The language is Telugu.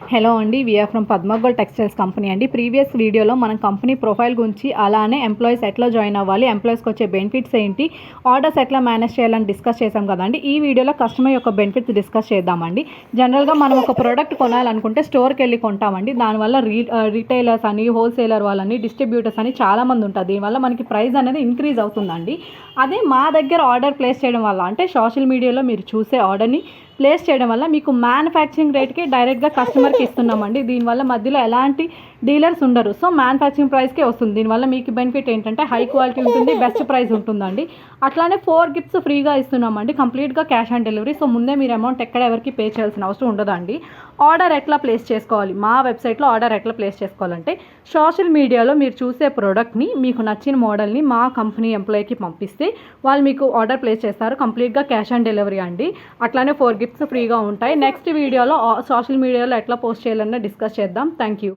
హలో అండి, వీఆర్ ఫ్రమ్ పద్మగోల్డ్ టెక్స్టైల్స్ కంపెనీ అండి. ప్రీవియస్ వీడియోలో మనం కంపెనీ ప్రొఫైల్ గురించి, అలానే ఎంప్లాయీస్ ఎట్లా జాయిన్ అవ్వాలి, ఎంప్లాయీస్కి వచ్చే బెనిఫిట్స్ ఏంటి, ఆర్డర్స్ ఎట్లా మేనేజ్ చేయాలని డిస్కస్ చేసాం కదండి. ఈ వీడియోలో కస్టమర్ యొక్క బెనిఫిట్స్ డిస్కస్ చేద్దామండి. జనరల్గా మనం ఒక ప్రోడక్ట్ కొనాలనుకుంటే స్టోర్కి వెళ్ళి కొంటామండి. దానివల్ల రీటైలర్స్ అని, హోల్సేలర్ వాళ్ళని, డిస్ట్రిబ్యూటర్స్ అని చాలామంది ఉంటారు. దీనివల్ల మనకి ప్రైస్ అనేది ఇంక్రీజ్ అవుతుందండి. అదే మా దగ్గర ఆర్డర్ ప్లేస్ చేయడం వల్ల, అంటే సోషల్ మీడియాలో మీరు చూసే ఆర్డర్ని ప్లేస్ చేయడం వల్ల మీకు మ్యానుఫ్యాక్చరింగ్ రేట్కి డైరెక్ట్గా కస్టమర్కి ఇస్తున్నామండి. దీనివల్ల మధ్యలో ఎలాంటి డీలర్స్ ఉండరు. సో మ్యానుఫ్యాక్చరింగ్ ప్రైస్కే వస్తుంది. దీనివల్ల మీకు బెనిఫిట్ ఏంటంటే హై క్వాలిటీ ఉంటుంది, బెస్ట్ ప్రైస్ ఉంటుందండి. అట్లానే 4 గిఫ్ట్స్ ఫ్రీగా ఇస్తున్నామండి, కంప్లీట్గా క్యాష్ ఆన్ డెలివరీ. సో ముందే మీరు అమౌంట్ ఎక్కడ ఎవరికి పే చేయాల్సిన అవసరం ఉండదండి. ఆర్డర్ ఎట్లా ప్లేస్ చేసుకోవాలి, మా వెబ్సైట్లో ఆర్డర్ ఎట్లా ప్లేస్ చేసుకోవాలంటే, సోషల్ మీడియాలో మీరు చూసే ప్రోడక్ట్ని, మీకు నచ్చిన మోడల్ని మా కంపెనీ ఎంప్లాయీకి పంపిస్తే వాళ్ళు మీకు ఆర్డర్ ప్లేస్ చేస్తారు. కంప్లీట్గా క్యాష్ ఆన్ డెలివరీ అండి. అట్లానే 4 గిఫ్ట్స్ ఫ్రీగా ఉంటాయి. నెక్స్ట్ వీడియోలో సోషల్ మీడియాలో ఎట్లా పోస్ట్ చేయాలన్నా డిస్కస్ చేద్దాం. Thank you.